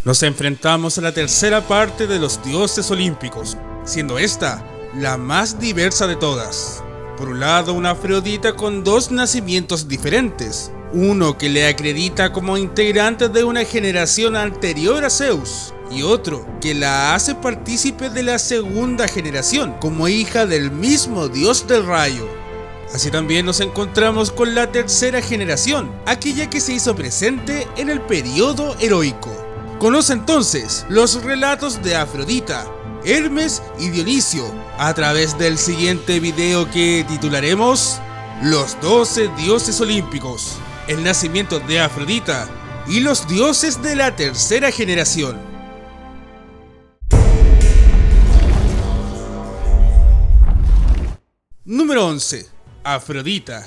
Nos enfrentamos a la tercera parte de los dioses olímpicos, siendo esta la más diversa de todas. Por un lado, una Afrodita con dos nacimientos diferentes, uno que le acredita como integrante de una generación anterior a Zeus, y otro que la hace partícipe de la segunda generación, como hija del mismo dios del rayo. Así también nos encontramos con la tercera generación, aquella que se hizo presente en el periodo heroico. Conoce entonces los relatos de Afrodita, Hermes y Dionisio a través del siguiente video que titularemos Los 12 dioses olímpicos, el nacimiento de Afrodita y los dioses de la tercera generación. Número 11. Afrodita.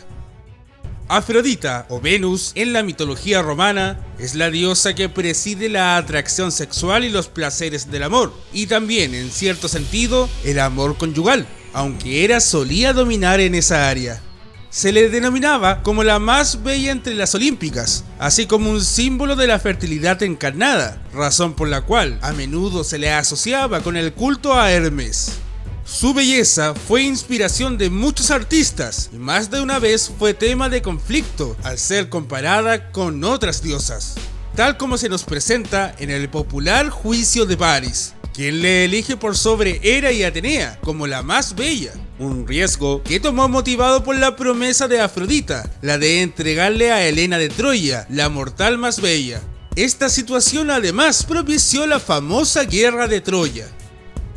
Afrodita, o Venus, en la mitología romana, es la diosa que preside la atracción sexual y los placeres del amor, y también, en cierto sentido, el amor conyugal, aunque Hera solía dominar en esa área. Se le denominaba como la más bella entre las olímpicas, así como un símbolo de la fertilidad encarnada, razón por la cual a menudo se le asociaba con el culto a Hermes. Su belleza fue inspiración de muchos artistas y más de una vez fue tema de conflicto al ser comparada con otras diosas, tal como se nos presenta en el popular juicio de París, quien le elige por sobre Hera y Atenea como la más bella, un riesgo que tomó motivado por la promesa de Afrodita, la de entregarle a Helena de Troya, la mortal más bella. Esta situación además propició la famosa guerra de Troya.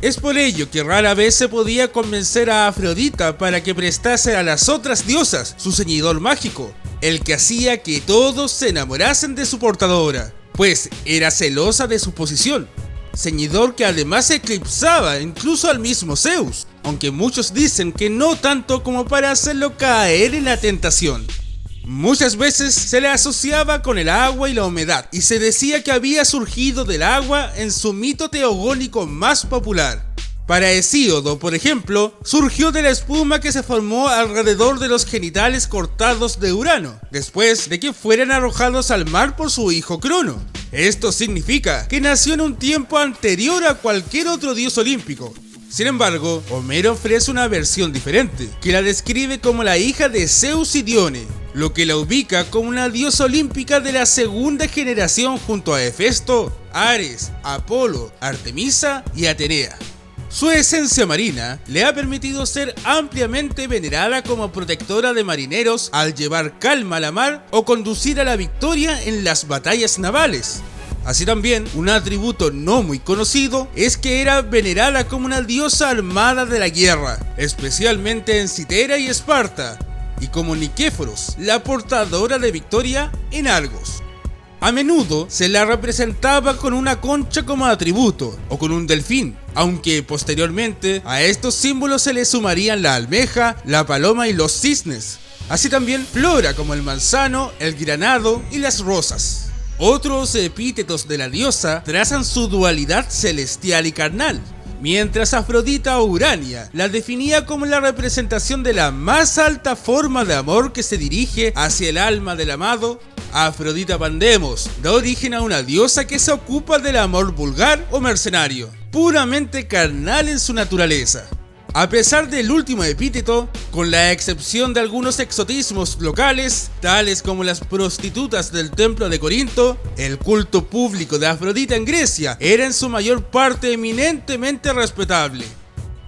Es por ello que rara vez se podía convencer a Afrodita para que prestase a las otras diosas su ceñidor mágico, el que hacía que todos se enamorasen de su portadora, pues era celosa de su posición, ceñidor que además eclipsaba incluso al mismo Zeus, aunque muchos dicen que no tanto como para hacerlo caer en la tentación. Muchas veces se le asociaba con el agua y la humedad, y se decía que había surgido del agua en su mito teogónico más popular. Para Hesíodo, por ejemplo, surgió de la espuma que se formó alrededor de los genitales cortados de Urano, después de que fueran arrojados al mar por su hijo Crono. Esto significa que nació en un tiempo anterior a cualquier otro dios olímpico. Sin embargo, Homero ofrece una versión diferente, que la describe como la hija de Zeus y Dione, lo que la ubica como una diosa olímpica de la segunda generación junto a Hefesto, Ares, Apolo, Artemisa y Atenea. Su esencia marina le ha permitido ser ampliamente venerada como protectora de marineros al llevar calma a la mar o conducir a la victoria en las batallas navales. Así también, un atributo no muy conocido es que era venerada como una diosa armada de la guerra, especialmente en Citera y Esparta, y como Nikéforos, la portadora de victoria en Argos. A menudo se la representaba con una concha como atributo, o con un delfín, aunque posteriormente a estos símbolos se le sumarían la almeja, la paloma y los cisnes, así también flora como el manzano, el granado y las rosas. Otros epítetos de la diosa trazan su dualidad celestial y carnal, mientras Afrodita o Urania la definía como la representación de la más alta forma de amor que se dirige hacia el alma del amado. Afrodita Pandemos da origen a una diosa que se ocupa del amor vulgar o mercenario, puramente carnal en su naturaleza. A pesar del último epíteto, con la excepción de algunos exotismos locales, tales como las prostitutas del templo de Corinto, el culto público de Afrodita en Grecia era en su mayor parte eminentemente respetable.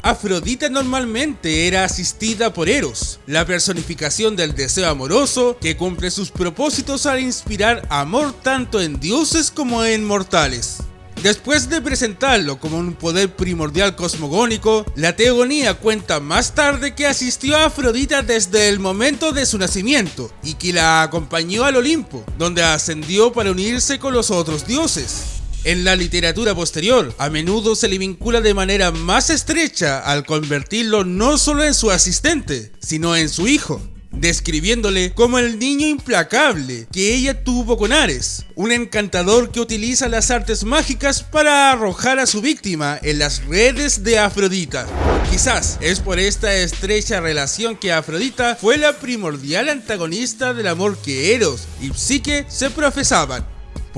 Afrodita normalmente era asistida por Eros, la personificación del deseo amoroso que cumple sus propósitos al inspirar amor tanto en dioses como en mortales. Después de presentarlo como un poder primordial cosmogónico, la teogonía cuenta más tarde que asistió a Afrodita desde el momento de su nacimiento y que la acompañó al Olimpo, donde ascendió para unirse con los otros dioses. En la literatura posterior, a menudo se le vincula de manera más estrecha al convertirlo no solo en su asistente, sino en su hijo, describiéndole como el niño implacable que ella tuvo con Ares, un encantador que utiliza las artes mágicas para arrojar a su víctima en las redes de Afrodita. Quizás es por esta estrecha relación que Afrodita fue la primordial antagonista del amor que Eros y Psique se profesaban.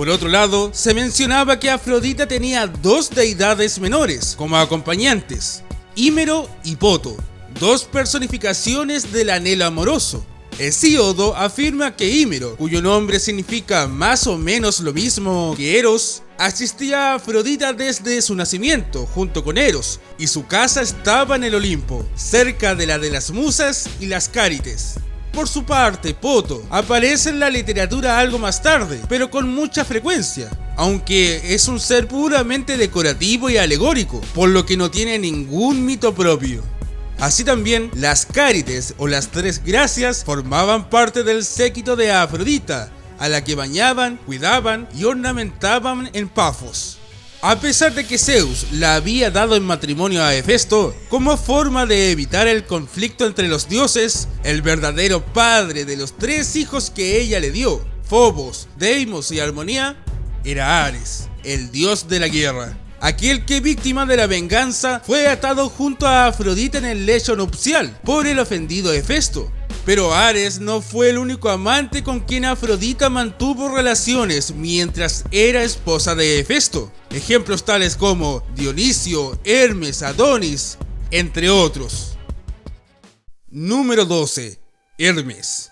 Por otro lado, se mencionaba que Afrodita tenía dos deidades menores como acompañantes, Hímero y Poto, dos personificaciones del anhelo amoroso. Hesíodo afirma que Hímero, cuyo nombre significa más o menos lo mismo que Eros, asistía a Afrodita desde su nacimiento junto con Eros, y su casa estaba en el Olimpo, cerca de la de las musas y las Cárites. Por su parte, Poto aparece en la literatura algo más tarde, pero con mucha frecuencia, aunque es un ser puramente decorativo y alegórico, por lo que no tiene ningún mito propio. Así también, las Cárites o las Tres Gracias formaban parte del séquito de Afrodita, a la que bañaban, cuidaban y ornamentaban en Pafos. A pesar de que Zeus la había dado en matrimonio a Hefesto, como forma de evitar el conflicto entre los dioses, el verdadero padre de los tres hijos que ella le dio, Fobos, Deimos y Armonía, era Ares, el dios de la guerra. Aquel que, víctima de la venganza, fue atado junto a Afrodita en el lecho nupcial por el ofendido Hefesto. Pero Ares no fue el único amante con quien Afrodita mantuvo relaciones mientras era esposa de Hefesto. Ejemplos tales como Dionisio, Hermes, Adonis, entre otros. Número 12. Hermes.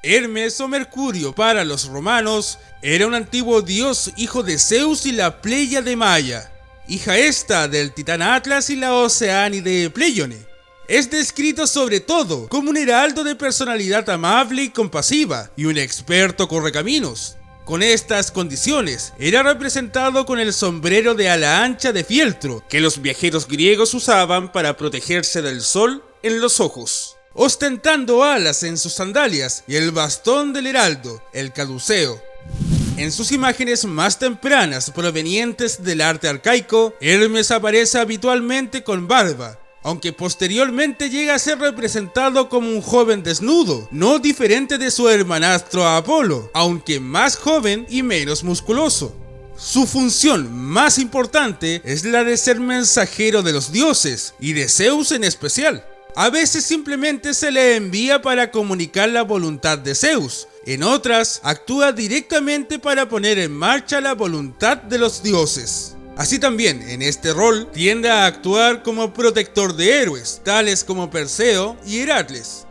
Hermes o Mercurio para los romanos era un antiguo dios hijo de Zeus y la Pléyade Maya, hija esta del titán Atlas y la Oceánide Pléione. Es descrito sobre todo como un heraldo de personalidad amable y compasiva y un experto correcaminos. Con estas condiciones, era representado con el sombrero de ala ancha de fieltro que los viajeros griegos usaban para protegerse del sol en los ojos, ostentando alas en sus sandalias y el bastón del heraldo, el caduceo. En sus imágenes más tempranas provenientes del arte arcaico, Hermes aparece habitualmente con barba, aunque posteriormente llega a ser representado como un joven desnudo, no diferente de su hermanastro Apolo, aunque más joven y menos musculoso. Su función más importante es la de ser mensajero de los dioses, y de Zeus en especial. A veces simplemente se le envía para comunicar la voluntad de Zeus, en otras actúa directamente para poner en marcha la voluntad de los dioses. Así también, en este rol, tiende a actuar como protector de héroes, tales como Perseo y Heracles.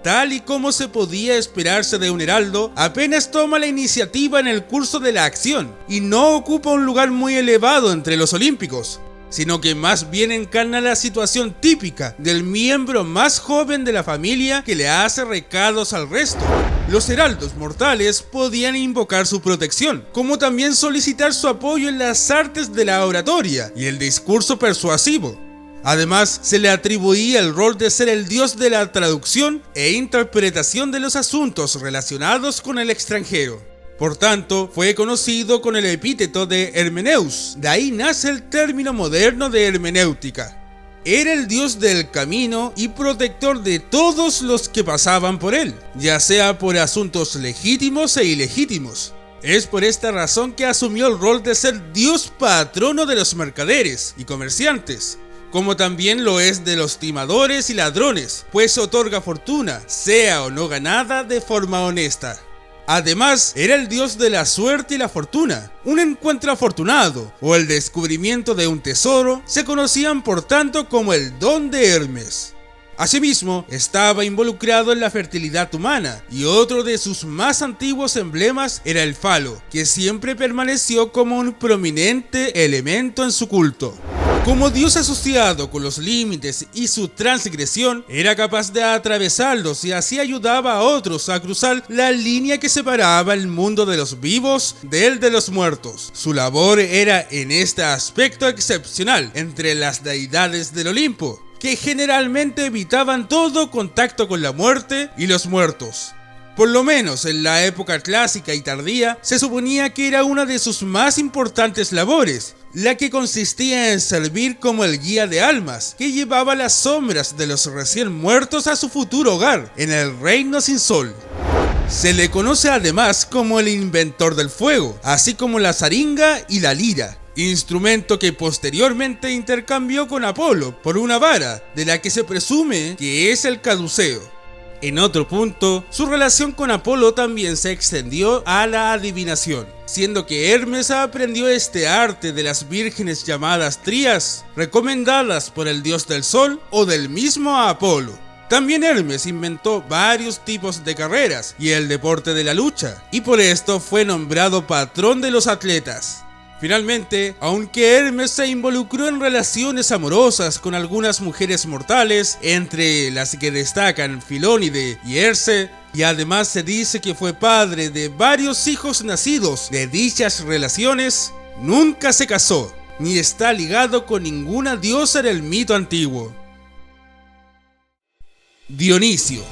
Tal y como se podía esperarse de un heraldo, apenas toma la iniciativa en el curso de la acción, y no ocupa un lugar muy elevado entre los olímpicos, sino que más bien encarna la situación típica del miembro más joven de la familia que le hace recados al resto. Los heraldos mortales podían invocar su protección, como también solicitar su apoyo en las artes de la oratoria y el discurso persuasivo. Además, se le atribuía el rol de ser el dios de la traducción e interpretación de los asuntos relacionados con el extranjero. Por tanto, fue conocido con el epíteto de Hermeneus, de ahí nace el término moderno de hermenéutica. Era el dios del camino y protector de todos los que pasaban por él, ya sea por asuntos legítimos e ilegítimos. Es por esta razón que asumió el rol de ser dios patrono de los mercaderes y comerciantes, como también lo es de los timadores y ladrones, pues otorga fortuna, sea o no ganada, de forma honesta. Además, era el dios de la suerte y la fortuna. Un encuentro afortunado o el descubrimiento de un tesoro se conocían por tanto como el don de Hermes. Asimismo, estaba involucrado en la fertilidad humana, y otro de sus más antiguos emblemas era el falo, que siempre permaneció como un prominente elemento en su culto. Como dios asociado con los límites y su transgresión, era capaz de atravesarlos y así ayudaba a otros a cruzar la línea que separaba el mundo de los vivos del de los muertos. Su labor era en este aspecto excepcional entre las deidades del Olimpo, que generalmente evitaban todo contacto con la muerte y los muertos. Por lo menos en la época clásica y tardía, se suponía que era una de sus más importantes labores, la que consistía en servir como el guía de almas, que llevaba las sombras de los recién muertos a su futuro hogar, en el reino sin sol. Se le conoce además como el inventor del fuego, así como la zaringa y la lira, instrumento que posteriormente intercambió con Apolo por una vara, de la que se presume que es el caduceo. En otro punto, su relación con Apolo también se extendió a la adivinación, siendo que Hermes aprendió este arte de las vírgenes llamadas trías, recomendadas por el dios del sol o del mismo Apolo. También Hermes inventó varios tipos de carreras y el deporte de la lucha, y por esto fue nombrado patrón de los atletas. Finalmente, aunque Hermes se involucró en relaciones amorosas con algunas mujeres mortales, entre las que destacan Filónide y Herse, y además se dice que fue padre de varios hijos nacidos de dichas relaciones, nunca se casó, ni está ligado con ninguna diosa del mito antiguo. Dionisio.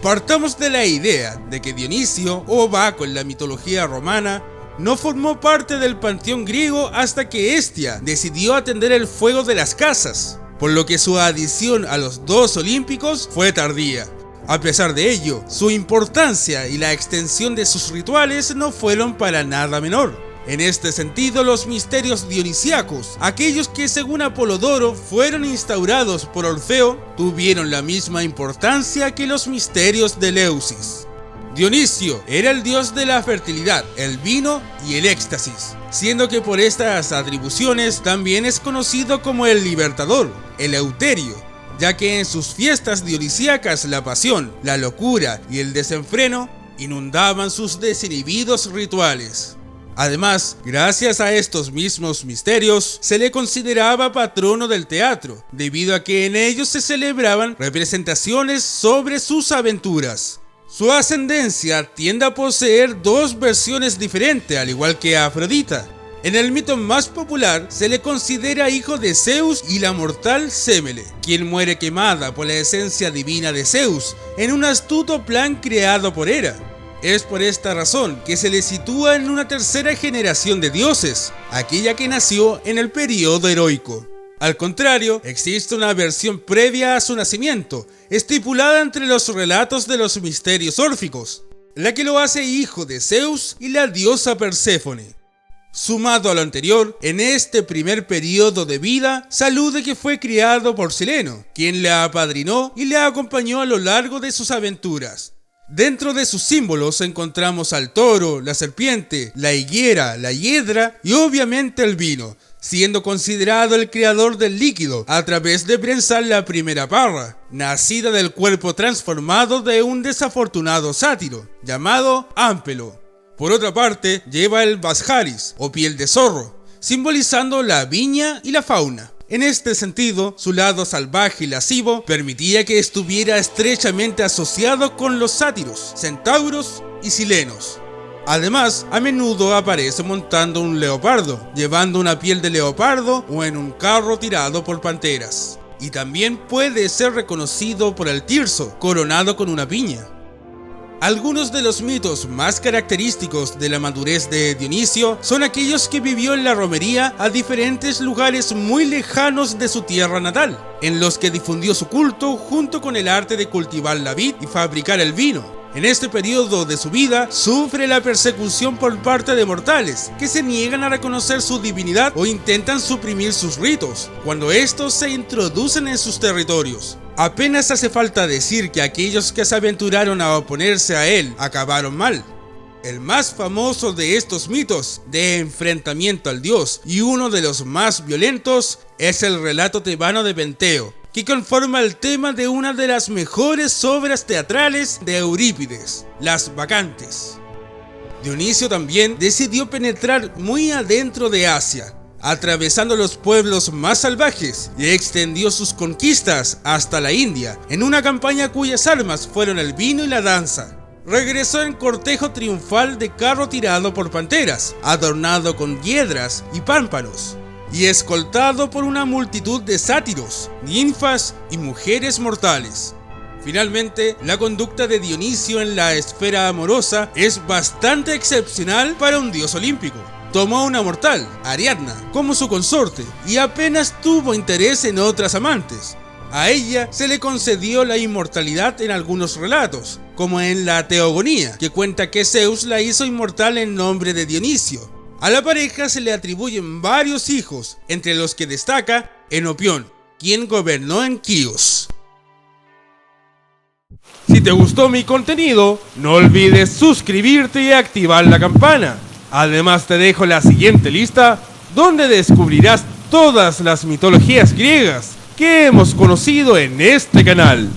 Partamos de la idea de que Dionisio, o Baco en la mitología romana, no formó parte del panteón griego hasta que Hestia decidió atender el fuego de las casas, por lo que su adición a los dos olímpicos fue tardía. A pesar de ello, su importancia y la extensión de sus rituales no fueron para nada menor. En este sentido, los misterios dionisíacos, aquellos que según Apolodoro fueron instaurados por Orfeo, tuvieron la misma importancia que los misterios de Eleusis. Dionisio era el dios de la fertilidad, el vino y el éxtasis, siendo que por estas atribuciones también es conocido como el libertador, el Eleuterio, ya que en sus fiestas dionisíacas la pasión, la locura y el desenfreno inundaban sus desinhibidos rituales. Además, gracias a estos mismos misterios, se le consideraba patrono del teatro, debido a que en ellos se celebraban representaciones sobre sus aventuras. Su ascendencia tiende a poseer dos versiones diferentes, al igual que Afrodita. En el mito más popular se le considera hijo de Zeus y la mortal Semele, quien muere quemada por la esencia divina de Zeus en un astuto plan creado por Hera. Es por esta razón que se le sitúa en una tercera generación de dioses, aquella que nació en el periodo heroico. Al contrario, existe una versión previa a su nacimiento, estipulada entre los relatos de los misterios órficos, la que lo hace hijo de Zeus y la diosa Perséfone. Sumado a lo anterior, en este primer periodo de vida, se alude que fue criado por Sileno, quien le apadrinó y le acompañó a lo largo de sus aventuras. Dentro de sus símbolos encontramos al toro, la serpiente, la higuera, la hiedra y obviamente el vino, siendo considerado el creador del líquido a través de prensar la primera parra, nacida del cuerpo transformado de un desafortunado sátiro, llamado Ámpelo. Por otra parte, lleva el Vasjaris, o piel de zorro, simbolizando la viña y la fauna. En este sentido, su lado salvaje y lascivo permitía que estuviera estrechamente asociado con los sátiros, centauros y silenos. Además, a menudo aparece montando un leopardo, llevando una piel de leopardo o en un carro tirado por panteras. Y también puede ser reconocido por el tirso, coronado con una piña. Algunos de los mitos más característicos de la madurez de Dionisio son aquellos que vivió en la romería a diferentes lugares muy lejanos de su tierra natal, en los que difundió su culto junto con el arte de cultivar la vid y fabricar el vino. En este periodo de su vida, sufre la persecución por parte de mortales, que se niegan a reconocer su divinidad o intentan suprimir sus ritos, cuando estos se introducen en sus territorios. Apenas hace falta decir que aquellos que se aventuraron a oponerse a él acabaron mal. El más famoso de estos mitos de enfrentamiento al dios y uno de los más violentos es el relato tebano de Penteo, que conforma el tema de una de las mejores obras teatrales de Eurípides, Las Bacantes. Dionisio también decidió penetrar muy adentro de Asia, atravesando los pueblos más salvajes, y extendió sus conquistas hasta la India, en una campaña cuyas armas fueron el vino y la danza. Regresó en cortejo triunfal de carro tirado por panteras, adornado con hiedras y pámpanos, y escoltado por una multitud de sátiros, ninfas y mujeres mortales. Finalmente, la conducta de Dionisio en la esfera amorosa es bastante excepcional para un dios olímpico. Tomó a una mortal, Ariadna, como su consorte, y apenas tuvo interés en otras amantes. A ella se le concedió la inmortalidad en algunos relatos, como en la Teogonía, que cuenta que Zeus la hizo inmortal en nombre de Dionisio. A la pareja se le atribuyen varios hijos, entre los que destaca Enopión, quien gobernó en Quíos. Si te gustó mi contenido, no olvides suscribirte y activar la campana. Además te dejo la siguiente lista donde descubrirás todas las mitologías griegas que hemos conocido en este canal.